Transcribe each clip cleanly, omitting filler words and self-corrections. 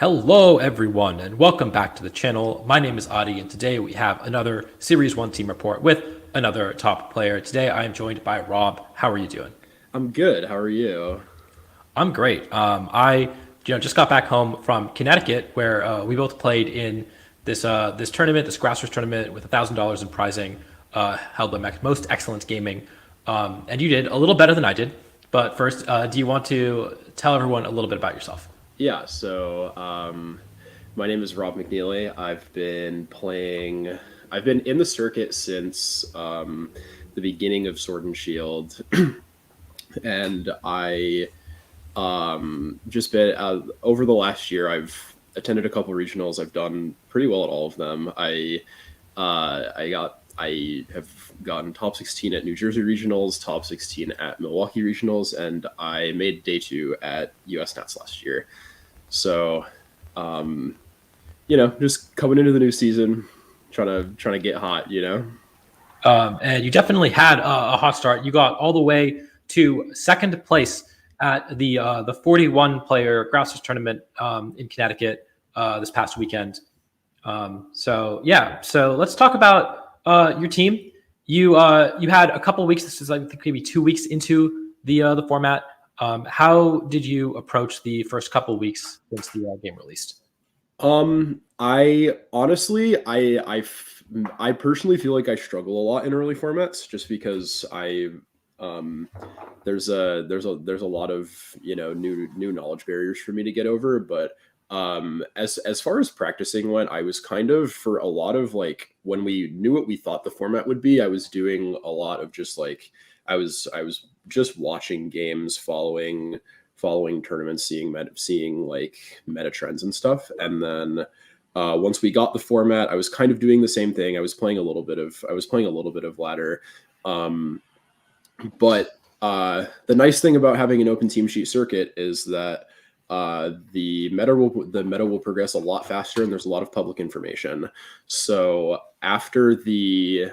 Hello, everyone, and welcome back to the channel. My name is Adi, and today we have another Series 1 team report with another top player. Today I am joined by Rob. How are you doing? I'm good. How are you? I'm great. I just got back home from Connecticut, where we both played in this tournament, this grassroots tournament with $1,000 in prizing, held by Most Excellent Gaming. And you did a little better than I did. But first, do you want to tell everyone a little bit about yourself? Yeah, my name is Rob McNeely. I've been in the circuit since the beginning of Sword and Shield, and I just been over the last year. I've attended a couple regionals. I've done pretty well at all of them. I have gotten top 16 at New Jersey regionals, top 16 at Milwaukee regionals, and I made day two at US Nats last year. So, um, just coming into the new season, trying to get hot. And you definitely had a hot start. You got all the way to second place at the 41 player grassroots tournament in Connecticut this past weekend. So let's talk about your team. You had a couple weeks. This is I think maybe 2 weeks into the format. How did you approach the first couple weeks since the game released? I honestly, I personally feel like I struggle a lot in early formats just because um, there's a lot of new knowledge barriers for me to get over. But as far as practicing went, I was kind of for a lot of like when we knew what we thought the format would be, I was doing a lot of just like I was just watching games, following tournaments, seeing like meta trends and stuff. And then once we got the format, I was kind of doing the same thing. I was playing a little bit of ladder. Um, but the nice thing about having an open team sheet circuit is that the meta will progress a lot faster, and there's a lot of public information. So after the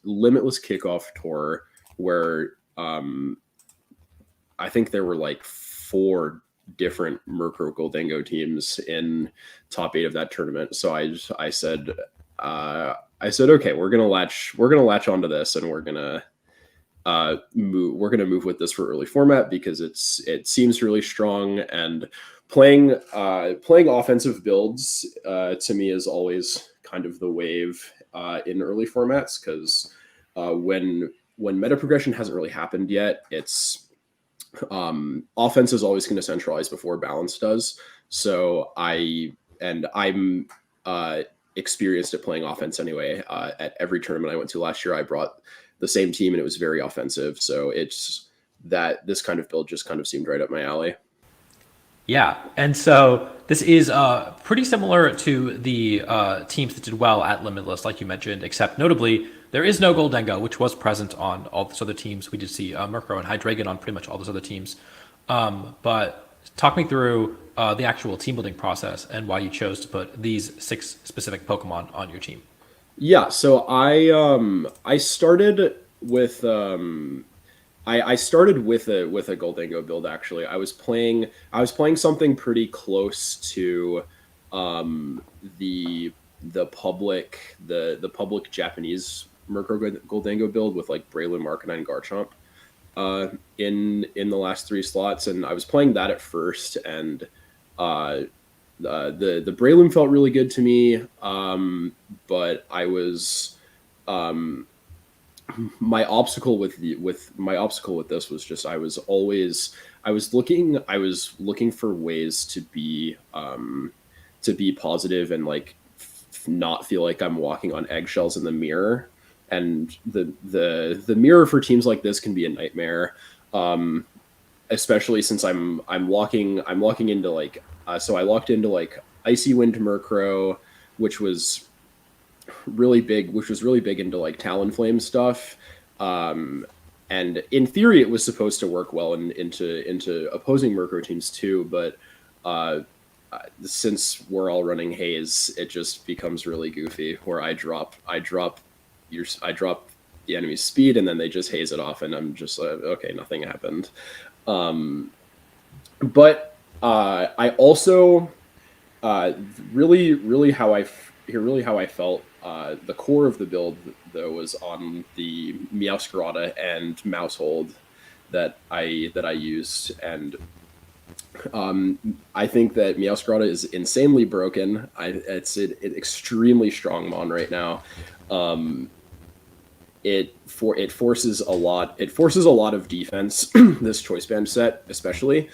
limitless kickoff tour, where I think there were like four different Murkrow Goldango teams in top eight of that tournament. So I said, okay, we're gonna latch onto this, and we're gonna move with this for early format because it seems really strong. And playing offensive builds to me is always kind of the wave in early formats because when meta progression hasn't really happened yet, it's offense is always going to centralize before balance does. So I'm experienced at playing offense anyway. At every tournament I went to last year, I brought the same team, and it was very offensive. So it's that this kind of build just kind of seemed right up my alley. Yeah, and so this is pretty similar to the teams that did well at Limitless, like you mentioned, except notably there is no Goldengo, which was present on all those other teams. We did see Murkrow and Hydreigon on pretty much all those other teams. But talk me through the actual team building process and why you chose to put these six specific Pokemon on your team. Yeah, so I started with I started with a Goldango build actually. I was playing something pretty close to um the the public Japanese Murkrow Goldango build with like Braylon, Markanine, Garchomp in the last three slots, and I was playing that at first. And uh the Braylon felt really good to me, but I was um my obstacle with this was just I was looking for ways to be positive and like not feel like I'm walking on eggshells in the mirror. And the mirror for teams like this can be a nightmare, um especially since I'm locking into like so I locked into like Icy Wind Murkrow, which was which was really big into like Talonflame stuff. Um, and in theory, it was supposed to work well into opposing Murkrow teams too. But uh, since we're all running Haze, it just becomes really goofy. Where I drop the enemy's speed, and then they just haze it off, and I'm just like, okay, nothing happened. Um, but I also uh, really how I felt. The core of the build though was on the Meowscarada and Maushold that I used, and I think that Meowscarada is insanely broken. It's an extremely strong mon right now. Um, it forces a lot. It forces a lot of defense. This choice band set, especially,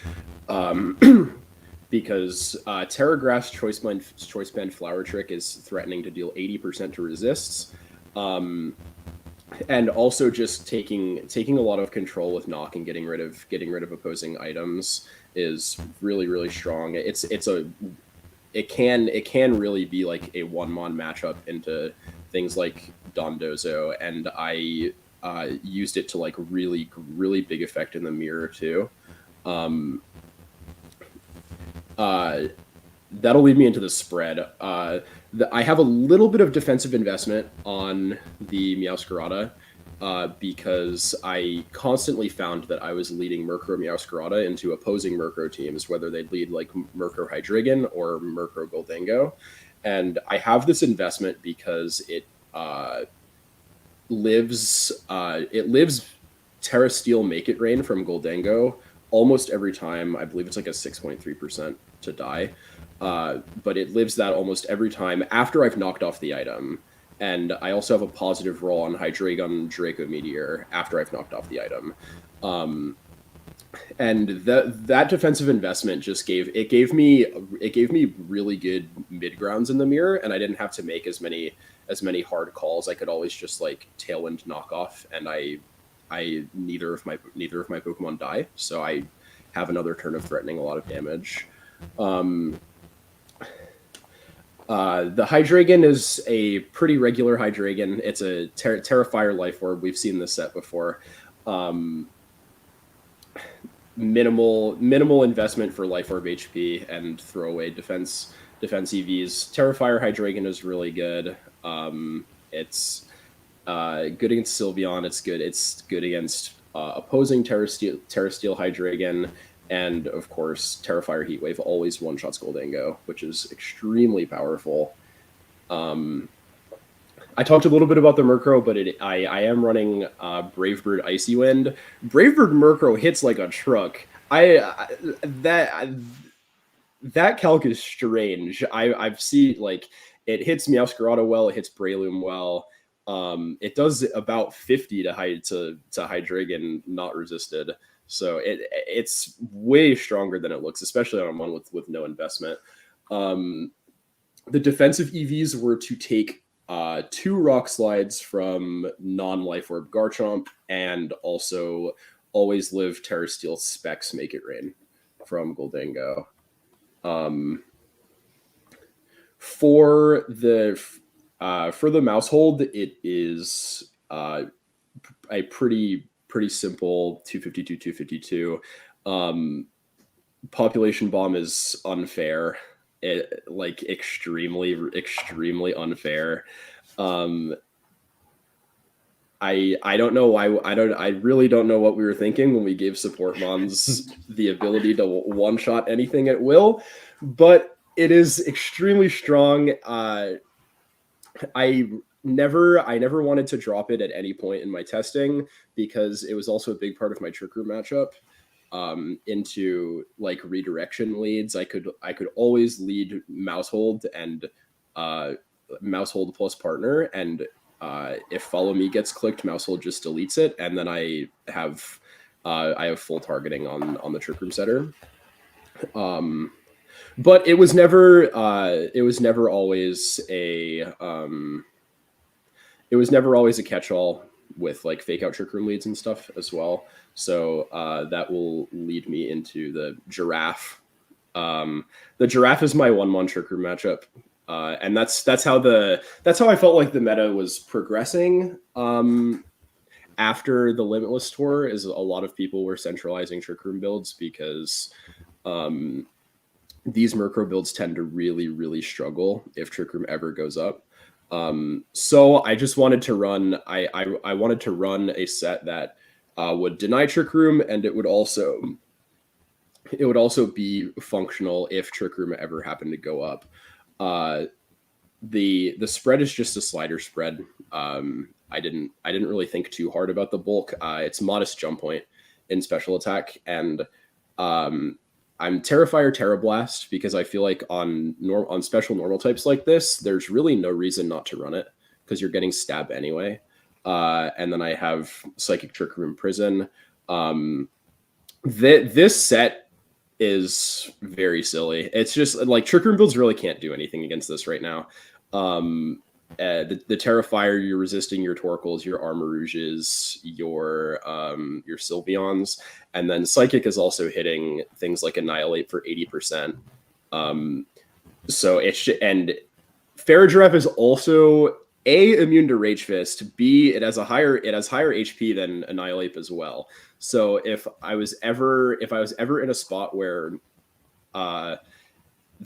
because Terragrass choice band Flower Trick is threatening to deal 80% to resists, um, and also just taking a lot of control with knock and getting rid of opposing items is really strong. It can really be like a one mon matchup into things like Dondozo, and I used it to like really big effect in the mirror too. Um, uh, that'll lead me into the spread. I have a little bit of defensive investment on the Meowscarada because I constantly found that I was leading Murkrow Meowscarada into opposing Murkrow teams, whether they'd lead like Murkrow Hydreigon or Murkrow Goldango. And I have this investment because it lives Terra Steel Make It Rain from Goldango almost every time. I believe it's like a 6.3% to die. But it lives that almost every time after I've knocked off the item. And I also have a positive roll on Hydreigon Draco Meteor after I've knocked off the item. Um, and that defensive investment just gave me really good mid grounds in the mirror, and I didn't have to make as many hard calls. I could always just like tailwind knock off, and I neither of my Pokemon die, so I have another turn of threatening a lot of damage. Um, the Hydreigon is a pretty regular Hydreigon. It's a Terrafire Life Orb. We've seen this set before. Um, minimal investment for Life Orb HP and throwaway defense EVs. Terrafire Hydreigon is really good. It's good against Sylveon. It's good against opposing Terrasteel Hydreigon, and of course Terrafire Heatwave always one shots Goldango, which is extremely powerful. Um, I talked a little bit about the Murkrow, but I am running Bravebird Icy Wind. Bravebird Murkrow hits like a truck. That calc is strange. I've seen like it hits Meowscarada well, it hits Breloom well. It does about 50 to Hydreigon not resisted. So it's way stronger than it looks, especially on one with no investment. Um, the defensive EVs were to take two rock slides from non-life orb Garchomp, and also always live Terra Steel Specs Make It Rain from Goldango. Um, for the Maushold, it is a pretty simple 252. Population bomb is unfair. Like extremely unfair. Um, I don't know why. I really don't know what we were thinking when we gave support mons the ability to one shot anything at will, but it is extremely strong. I never wanted to drop it at any point in my testing because it was also a big part of my trick room matchup. Into like redirection leads, I could always lead Maushold and Maushold plus partner, and if follow me gets clicked, Maushold just deletes it, and then I have full targeting on the trick room setter. Um, but it was never always a catch-all with like fake out trick room leads and stuff as well. So that will lead me into the giraffe. The giraffe is my 1-1 trick room matchup, and that's how I felt like the meta was progressing. After the Limitless tour, is a lot of people were centralizing trick room builds because um, these Murkrow builds tend to really struggle if Trick Room ever goes up. So I just wanted to run. I wanted to run a set that would deny Trick Room, and it would also it would also be functional if Trick Room ever happened to go up. Uh, the spread is just a slider spread. I didn't really think too hard about the bulk. It's modest jump point in special attack, and um, I'm Terrifier Terra Blast because I feel like on special normal types like this, there's really no reason not to run it because you're getting stab anyway. And then I have Psychic Trick Room Prison. Um, this set is very silly. It's just like Trick Room builds really can't do anything against this right now. The Terrifier, you're resisting your Torkels, your Armor Rouges, your Sylveons, and then Psychic is also hitting things like Annihilate for 80%. So and Farigiraf is also A, immune to Rage Fist, B, it has higher HP than Annihilate as well. So if I was ever in a spot where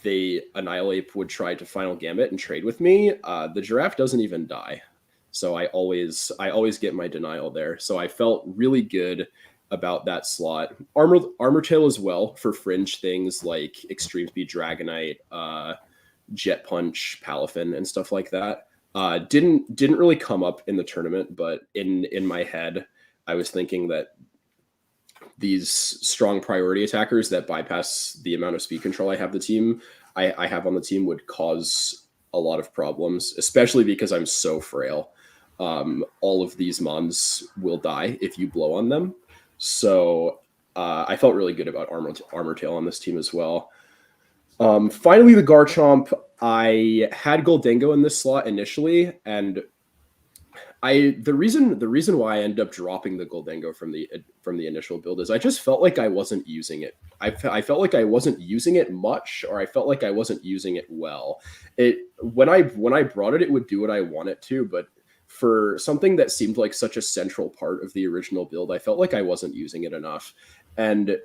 the Annihilate would try to Final Gambit and trade with me, the Giraffe doesn't even die. So I always get my denial there. So I felt really good about that slot. Armor Tail as well for fringe things like Extreme Speed Dragonite, Jet Punch, Palafin, and stuff like that. Didn't really come up in the tournament, but in my head, I was thinking that these strong priority attackers that bypass the amount of speed control I have I have on the team would cause a lot of problems, especially because I'm so frail. All of these mons will die if you blow on them. So I felt really good about Armor Tail on this team as well. Finally, the Garchomp. I had Goldengo in this slot initially, and the reason why I ended up dropping the Goldengo from the initial build is I just felt like I wasn't using it. I felt like I wasn't using it much, or I felt like I wasn't using it well. When I brought it, it would do what I want it to, but for something that seemed like such a central part of the original build, I felt like I wasn't using it enough. And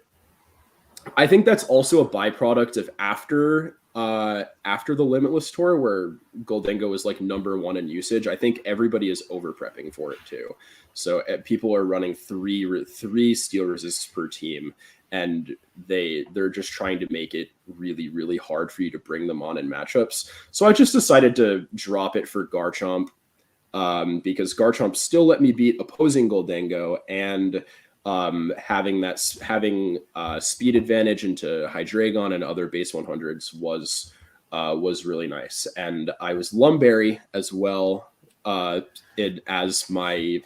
I think that's also a byproduct of after the Limitless tour, where Goldengo is like #1 in usage. I think everybody is over prepping for it too. So people are running three steel resists per team, and they're just trying to make it really, really hard for you to bring them on in matchups. So I just decided to drop it for Garchomp, because Garchomp still let me beat opposing Goldengo, and having speed advantage into Hydreigon and other base 100s was really nice. And I was Lumberry as well, as my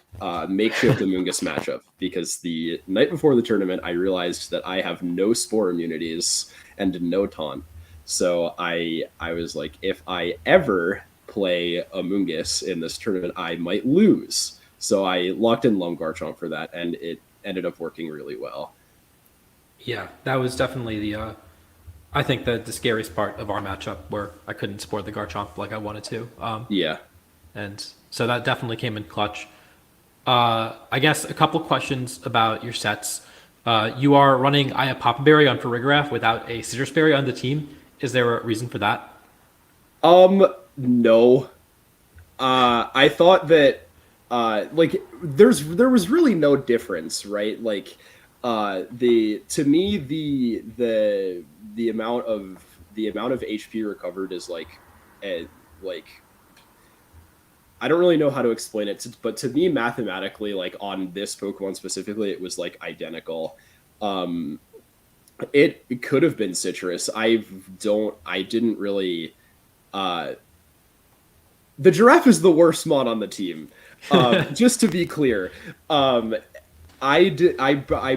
makeshift Amoonguss matchup, because the night before the tournament I realized that I have no Spore immunities and no Taunt. So I was like, if I ever play Amoonguss in this tournament, I might lose. So I locked in Garchomp for that, and it ended up working really well. Yeah, that was definitely I think the scariest part of our matchup, where I couldn't support the Garchomp like I wanted to. Yeah. And so that definitely came in clutch. I guess a couple questions about your sets. You are running Aya Papa Berry on Farigiraf without a Citrus Berry on the team. Is there a reason for that? No. I thought that like there was really no difference, right? Like to me the amount of HP recovered is like like I don't really know how to explain it, but to me mathematically, like on this Pokemon specifically, it was like identical. It could have been Citrus. I didn't really the Giraffe is the worst mod on the team. Just to be clear, I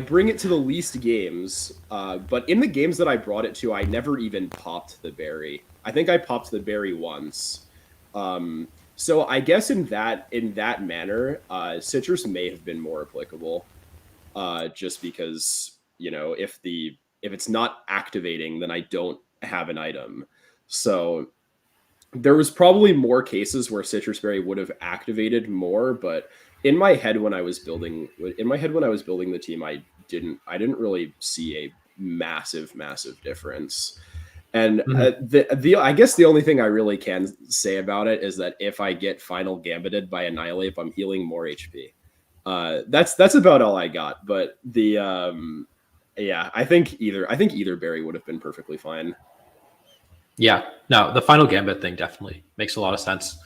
bring it to the least games, but in the games that I brought it to, I never even popped the berry. I think I popped the berry once. So I guess in that manner, Citrus may have been more applicable, just because if it's not activating, then I don't have an item. So there was probably more cases where Citrus Berry would have activated more, but in my head when I was building the team, I didn't really see a massive difference. And I guess the only thing I really can say about it is that if I get Final Gambited by Annihilate, I'm healing more HP. That's about all I got. But Yeah, I think either berry would have been perfectly fine. Yeah, no, the final gambit thing definitely makes a lot of sense.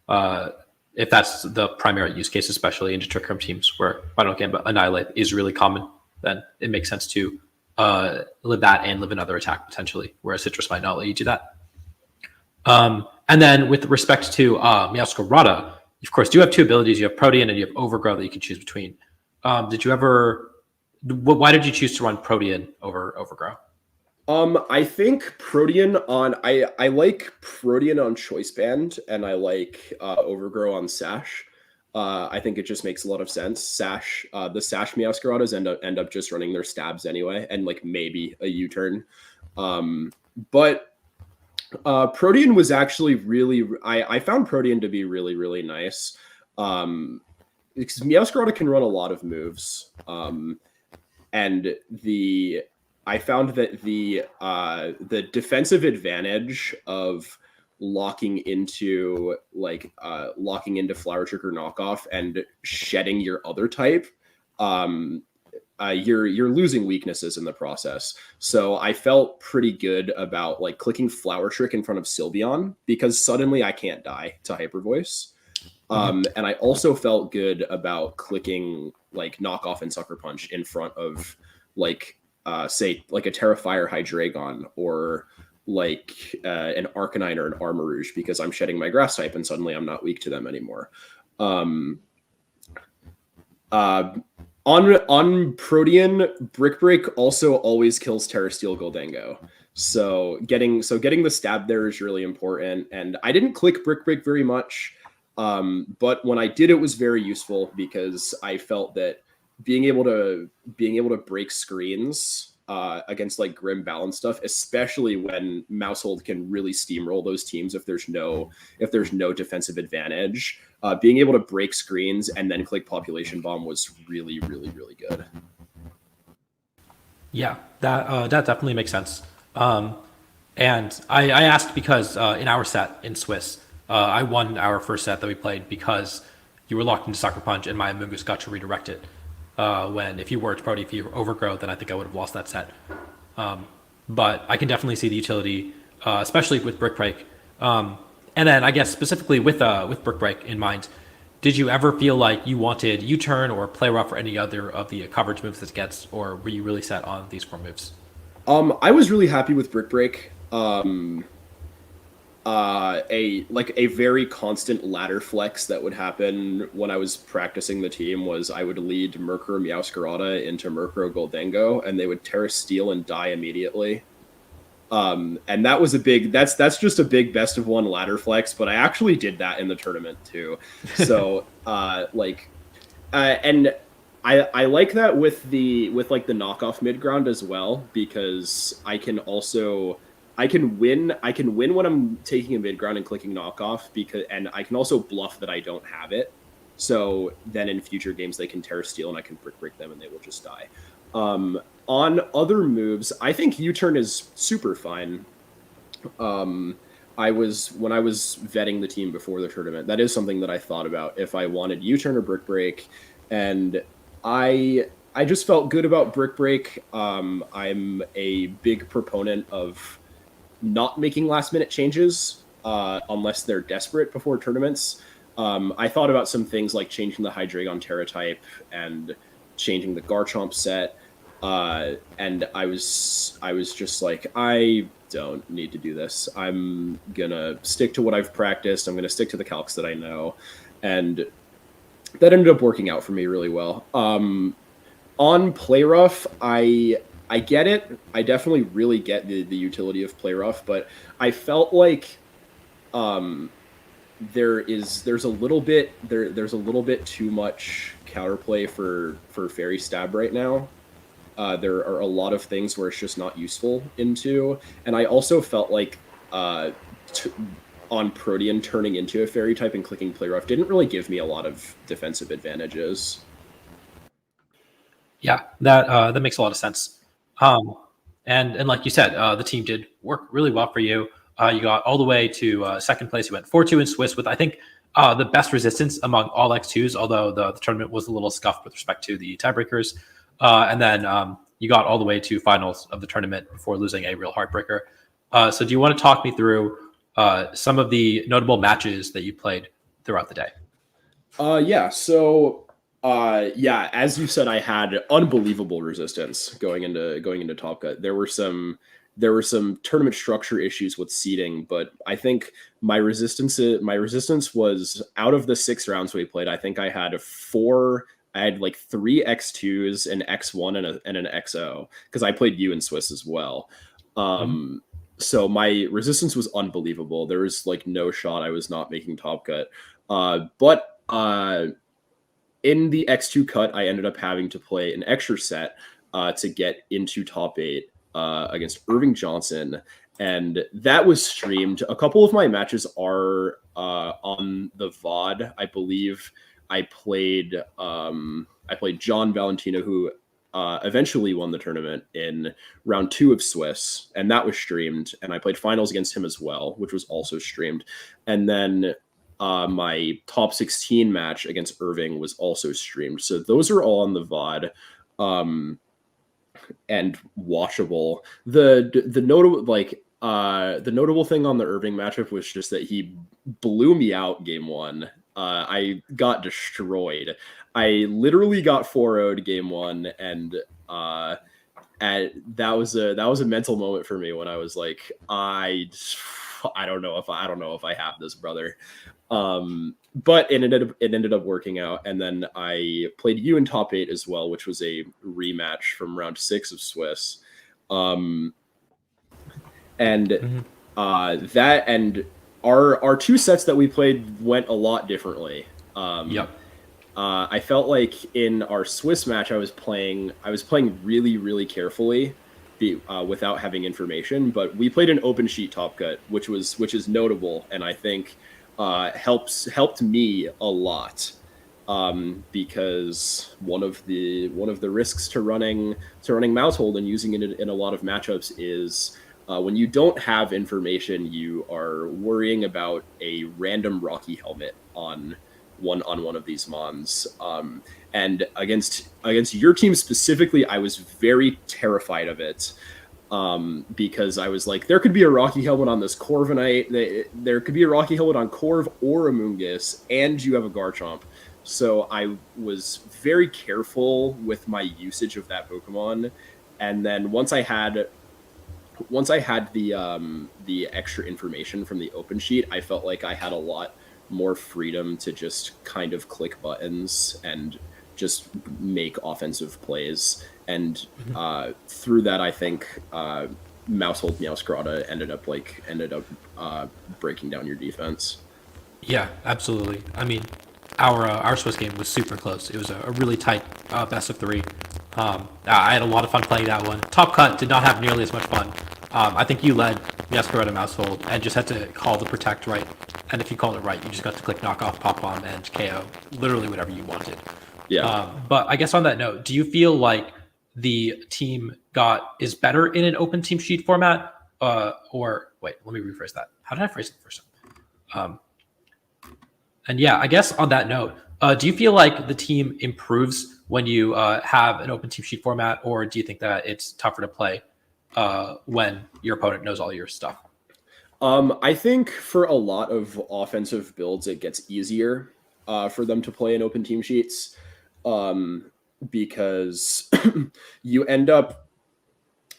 Uh, if that's the primary use case, especially in trick room teams where final gambit annihilate is really common, then it makes sense to live that and live another attack potentially, whereas citrus might not let you do that. And then with respect to Meowscarada, you of course do have two abilities. You have Protean and you have Overgrow that you can choose between. Did you ever? Why did you choose to run Protean over Overgrow? I think Protean on I like Protean on Choice Band and I like Overgrow on Sash. I think it just makes a lot of sense. The Sash Meowscaradas end up just running their stabs anyway, and like maybe a U-turn. But Protean was actually I found Protean to be really nice. Because Meowscarada can run a lot of moves. And the I found that the defensive advantage of locking into Flower Trigger knockoff and shedding your other type, um, you're losing weaknesses in the process. So I felt pretty good about like clicking Flower Trick in front of Sylveon because suddenly I can't die to Hyper Voice. And I also felt good about clicking like knockoff and sucker punch in front of like say like a Terrafire Hydreigon or like an Arcanine or an Armarouge because I'm shedding my grass type and suddenly I'm not weak to them anymore. Um, uh, on Protean, Brick Break also always kills Terrasteel Goldango. So getting the stab there is really important. And I didn't click Brick Break very much. But when I did, it was very useful because I felt that being able to break screens against like Grim Balance stuff, especially when Maushold can really steamroll those teams if there's no defensive advantage, being able to break screens and then click Population Bomb was really good. Yeah, that definitely makes sense. And I asked because in our set in Swiss, I won our first set that we played because you were locked into Sucker Punch and my Mungus got to redirect it. When if you were to Prody, if you Overgrow, then I think I would have lost that set. But I can definitely see the utility, especially with Brick Break. And then I guess specifically with Brick Break in mind, did you ever feel like you wanted U-turn or play rough or any other of the coverage moves that it gets, or were you really set on these four moves? I was really happy with Brick Break. A very constant ladder flex that would happen when I was practicing the team was I would lead Murkrow Meowscarada into Murkrow Goldango, and they would Terra Steel and die immediately. And that was that's just a big best of one ladder flex, but I actually did that in the tournament too. So and I like that with like the knockoff mid ground as well because I can win when I'm taking a mid ground and clicking knockoff and I can also bluff that I don't have it. So then in future games they can Terra Steel and I can brick break them and they will just die. On other moves, I think U-turn is super fine. When I was vetting the team before the tournament, that is something that I thought about if I wanted U-turn or brick break, and I just felt good about brick break. I'm a big proponent of not making last minute changes unless they're desperate before tournaments. I thought about some things like changing the Hydreigon Terra type and changing the Garchomp set. And I was just like, I don't need to do this. I'm gonna stick to what I've practiced. I'm gonna stick to the calcs that I know, and that ended up working out for me really well. On Play Rough, I get it. I definitely really get the utility of Play Rough, but I felt like there's a little bit too much counterplay for Fairy Stab right now. There are a lot of things where it's just not useful into, and I also felt like on Protean turning into a fairy type and clicking Play Rough didn't really give me a lot of defensive advantages. Yeah, that makes a lot of sense. Um, and like you said, the team did work really well for you. You got all the way to second place. You went 4-2 in Swiss with I think the best resistance among all X2s. Although the tournament was a little scuffed with respect to the tiebreakers. And then you got all the way to finals of the tournament before losing a real heartbreaker. So do you want to talk me through some of the notable matches that you played throughout the day? Yeah. So, yeah, as you said, I had unbelievable resistance going into Top Cut. There were some tournament structure issues with seeding, but I think my resistance was out of the 6 rounds we played. I think I had four. I had like three X2s, an X1, and an XO because I played U in Swiss as well. Mhm. Um, so my resistance was unbelievable. There was like no shot I was not making Top Cut. But in the X2 cut, I ended up having to play an extra set to get into top 8 against Irving Johnson. And that was streamed. A couple of my matches are on the VOD. I believe I played John Valentino, who eventually won the tournament in round 2 of Swiss, and that was streamed. And I played finals against him as well, which was also streamed. And then my top 16 match against Irving was also streamed. So those are all on the VOD and watchable. The notable thing on the Irving matchup was just that he blew me out game 1. I got destroyed. I literally got 4-0'd game 1, and that was a mental moment for me when I was like, I don't know if I have this, brother. But it ended up working out, and then I played you in top 8 as well, which was a rematch from round 6 of Swiss. Um, and Mhm. that and our 2 sets that we played went a lot differently. Yep. I felt like in our Swiss match, I was playing really, really carefully, without having information. But we played an open sheet top cut, which is notable, and I think helped me a lot, because one of the risks to running Maushold and using it in a lot of matchups is. When you don't have information, you are worrying about a random Rocky helmet on one of these mons. And against your team specifically, I was very terrified of it, because I was like, there could be a Rocky helmet on this Corviknight. There could be a Rocky helmet on Corv or Amoonguss, and you have a Garchomp. So I was very careful with my usage of that Pokemon. And then once I had the extra information from the open sheet, I felt like I had a lot more freedom to just kind of click buttons and just make offensive plays. And Mhm. through that, I think Maushold Meowscarada ended up breaking down your defense. Yeah, absolutely. I mean, our Swiss game was super close. It was a really tight best of 3. I had a lot of fun playing that one. Top Cut did not have nearly as much fun. I think you led Meowscarada Maushold and just had to call the protect right. And if you called it right, you just got to click knock off, pop bomb, and KO literally whatever you wanted. Yeah. But I guess on that note, do you feel like the team is better in an open team sheet format? Or wait, let me rephrase that. How did I phrase it the first time? And yeah, I guess on that note, do you feel like the team improves when you have an open team sheet format, or do you think that it's tougher to play when your opponent knows all your stuff? I think for a lot of offensive builds, it gets easier for them to play in open team sheets, because you end up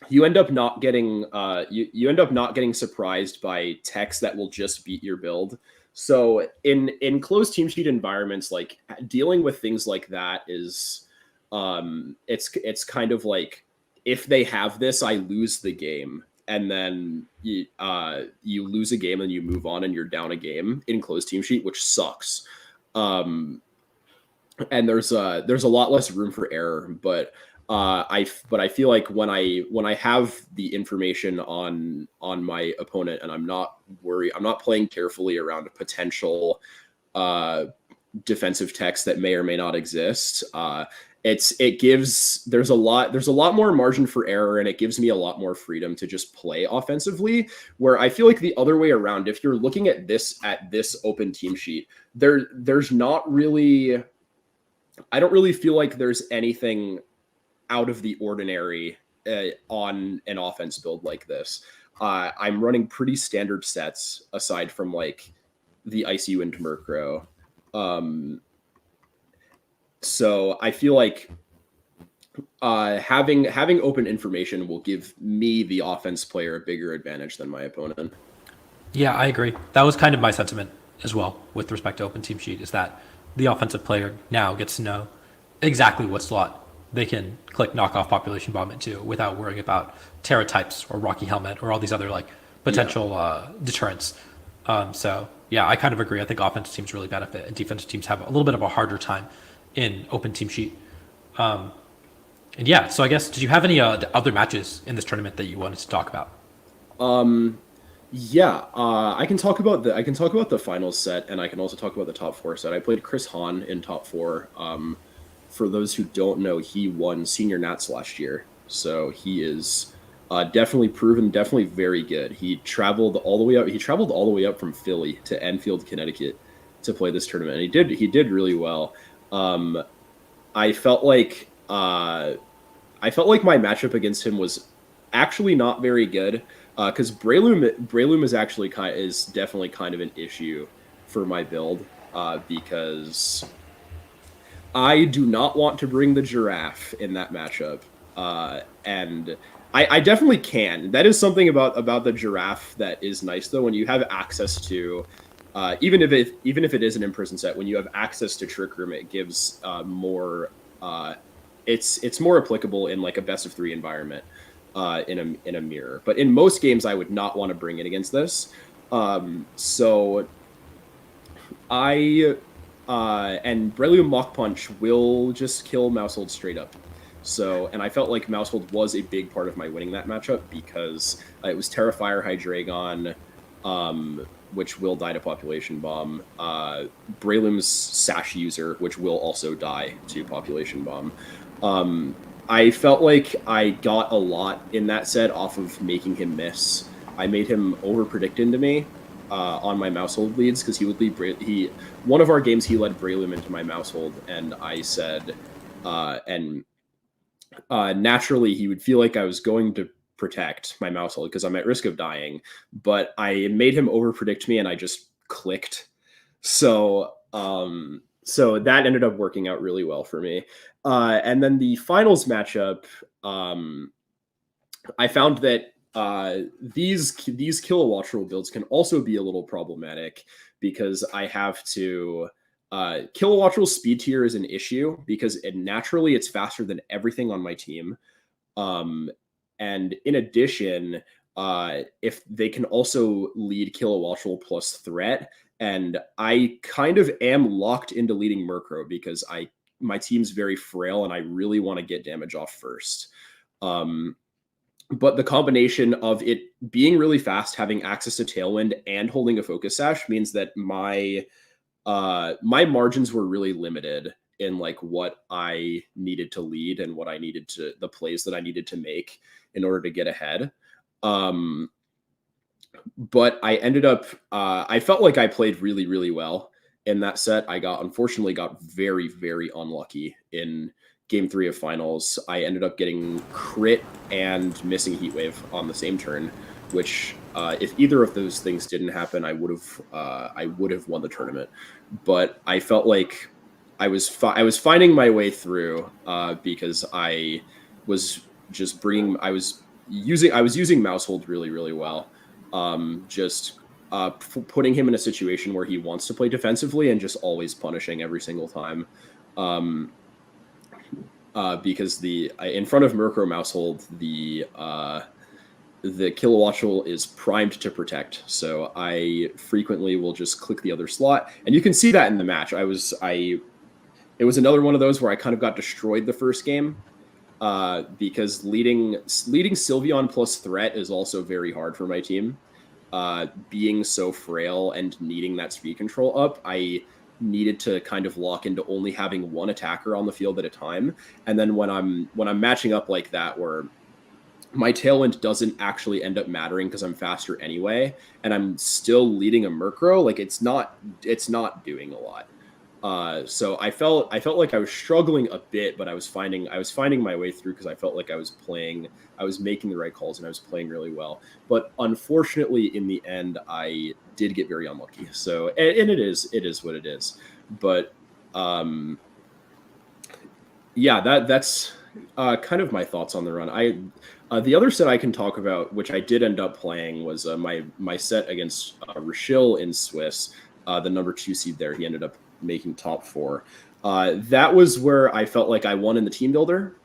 not getting surprised by techs that will just beat your build. So in closed team sheet environments, like dealing with things like that is, it's kind of like, if they have this, I lose the game, and then you lose a game and you move on and you're down a game in closed team sheet, which sucks. Um, and there's a lot less room for error. But I feel like when I have the information on my opponent, and I'm not playing carefully around potential uh, defensive text that may or may not exist. There's a lot more margin for error, and it gives me a lot more freedom to just play offensively. Where I feel like the other way around, if you're looking at this open team sheet, there's not really, I don't really feel like there's anything out of the ordinary on an offense build like this. I'm running pretty standard sets aside from like the ICU and Murkrow. So I feel like having open information will give me, the offense player, a bigger advantage than my opponent. Yeah, I agree. That was kind of my sentiment as well with respect to Open Team Sheet, is that the offensive player now gets to know exactly what slot they can click knockoff population bomb into without worrying about Terra types or Rocky Helmet or all these other like Yeah. potential deterrents. So yeah, I kind of agree. I think offensive teams really benefit, and defensive teams have a little bit of a harder time in Open Team Sheet. And yeah, so I guess did you have any other matches in this tournament that you wanted to talk about? Um, yeah, I can talk about the finals set, and I can also talk about the top four set. I played Chris Hahn in top four. For those who don't know, he won Senior Nats last year, so he is definitely proven, definitely very good. He traveled all the way up. He traveled all the way up from Philly to Enfield, Connecticut, to play this tournament. And he did really well. Um, I felt like I felt like my matchup against him was actually not very good because Breloom is actually is definitely kind of an issue for my build because I do not want to bring the giraffe in that matchup, and I definitely can. That is something about the giraffe that is nice though. When you have access to, even if it is an imprisoned set, when you have access to Trick Room, it gives more. It's more applicable in like a best of three environment in a mirror. But in most games, I would not want to bring it against this. So I and Breloom Mach Punch will just kill Maushold straight up. So, and I felt like Maushold was a big part of my winning that matchup because it was Terra Fire Hydreigon, which will die to Population Bomb, Breloom's Sash User, which will also die to Population Bomb. I felt like I got a lot in that set off of making him miss. I made him overpredict into me on my Maushold leads because he would lead one of our games he led Breloom into my Maushold, and I said and naturally he would feel like I was going to protect my Maushold because I'm at risk of dying, but I made him overpredict me and I just clicked. So that ended up working out really well for me. And then the finals matchup, I found that these Kilowatts rule builds can also be a little problematic because I have to Kilowatt rule speed tier is an issue because naturally it's faster than everything on my team. And in addition, if they can also lead Kilowatt rule plus threat, and I kind of am locked into leading Murkrow because my team's very frail and I really want to get damage off first. But the combination of it being really fast, having access to Tailwind, and holding a Focus Sash means that my margins were really limited in like what I needed to lead and what I needed to the plays that I needed to make in order to get ahead. But I ended up I felt like I played really, really well in that set. Unfortunately got very, very unlucky in game 3 of finals. I ended up getting crit and missing Heat Wave on the same turn, which if either of those things didn't happen, I would have won the tournament. But I felt like I was finding my way through because I was just I was using Maushold really, really well. Just putting him in a situation where he wants to play defensively and just always punishing every single time. Because in front of Murkrow Maushold, the Kilowatt is primed to protect, so I frequently will just click the other slot, and you can see that in the match. It was another one of those where I kind of got destroyed the first game because leading Sylveon plus threat is also very hard for my team. Being so frail and needing that speed control up, I needed to kind of lock into only having one attacker on the field at a time. And then when I'm matching up like that, where my Tailwind doesn't actually end up mattering because I'm faster anyway, and I'm still leading a Murkrow, like it's not doing a lot. So I felt like I was struggling a bit, but I was finding my way through because I felt like I was making the right calls and I was playing really well. But unfortunately, in the end, I did get very unlucky. So and it is what it is. But um, yeah, that's kind of my thoughts on the run. The other set I can talk about, which I did end up playing, was my set against Rachil in Swiss, the number two seed there. He ended up making top four. That was where I felt like I won in the team builder.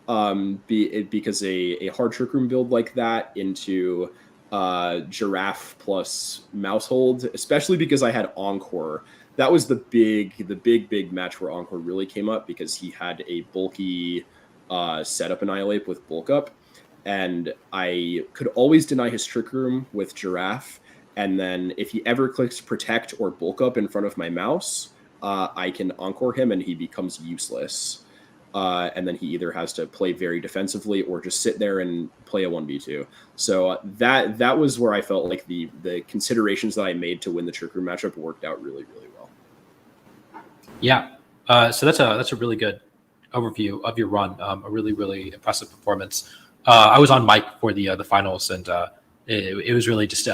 Because a hard trick room build like that into giraffe plus Maushold, especially because I had Encore. That was the big match where Encore really came up because he had a bulky setup annihilate with bulk up, and I could always deny his trick room with giraffe. And then if he ever clicks protect or bulk up in front of my mouse, I can Encore him and he becomes useless. And then he either has to play very defensively or just sit there and play a 1v2. So that was where I felt like the considerations that I made to win the trick room matchup worked out really, really well. Yeah. So that's a really good overview of your run. A really really impressive performance. I was on mic for the finals, and it was really just.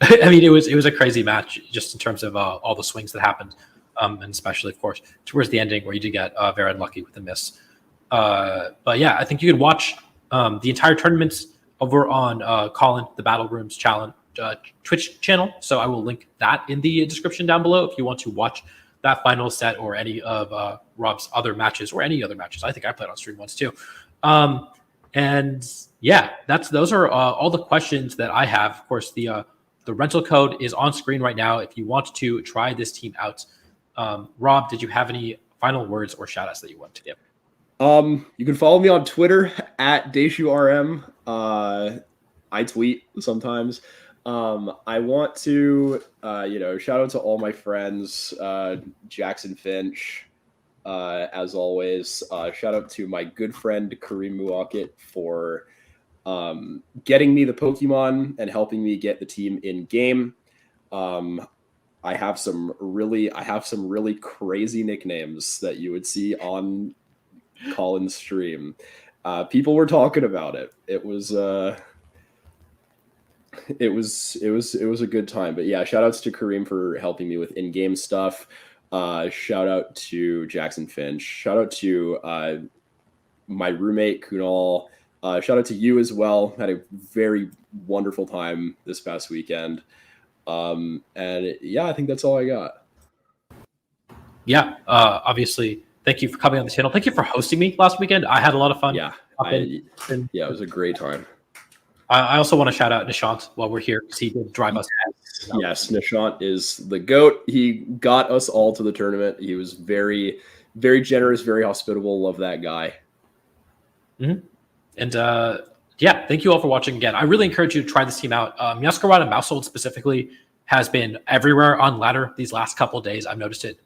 I mean, it was a crazy match just in terms of all the swings that happened, and especially of course towards the ending where you did get very unlucky with the miss. But yeah, I think you can watch the entire tournament over on Colin the Battle Rooms challenge Twitch channel. So I will link that in the description down below if you want to watch that final set or any of Rob's other matches or any other matches. I think I played on stream once too. And yeah, those are all the questions that I have. Of course, the rental code is on screen right now if you want to try this team out. Rob, did you have any final words or shout outs that you want to give? You can follow me on Twitter at DeishuRM. I tweet sometimes. I want to, shout out to all my friends, Jackson Finch, as always. Shout out to my good friend Kareem Muwakkit for getting me the Pokemon and helping me get the team in game. I have some really crazy nicknames that you would see on Colin's stream. People were talking about it. It was a good time. But yeah, shout outs to Kareem for helping me with in-game stuff. Shout out to Jackson Finch. Shout out to my roommate Kunal. Shout out to you as well. Had a very wonderful time this past weekend. And yeah, I think that's all I got. Yeah, obviously, thank you for coming on the channel. Thank you for hosting me last weekend. I had a lot of fun. Yeah, And it was a great time. I also want to shout out Nishant while we're here because he did drive us. Yes, Nishant is the GOAT. He got us all to the tournament. He was very, very generous, very hospitable. Love that guy. Mm-hmm. And yeah, thank you all for watching again. I really encourage you to try this team out. Meowscarada Maushold specifically has been everywhere on ladder these last couple of days. I've noticed it.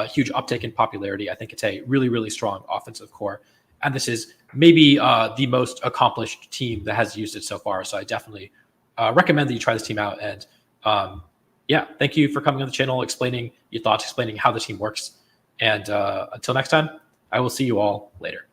Huge uptick in popularity. I think it's a really, really strong offensive core. And this is maybe the most accomplished team that has used it so far. So I definitely recommend that you try this team out. And yeah, thank you for coming on the channel, explaining your thoughts, explaining how the team works. And until next time, I will see you all later.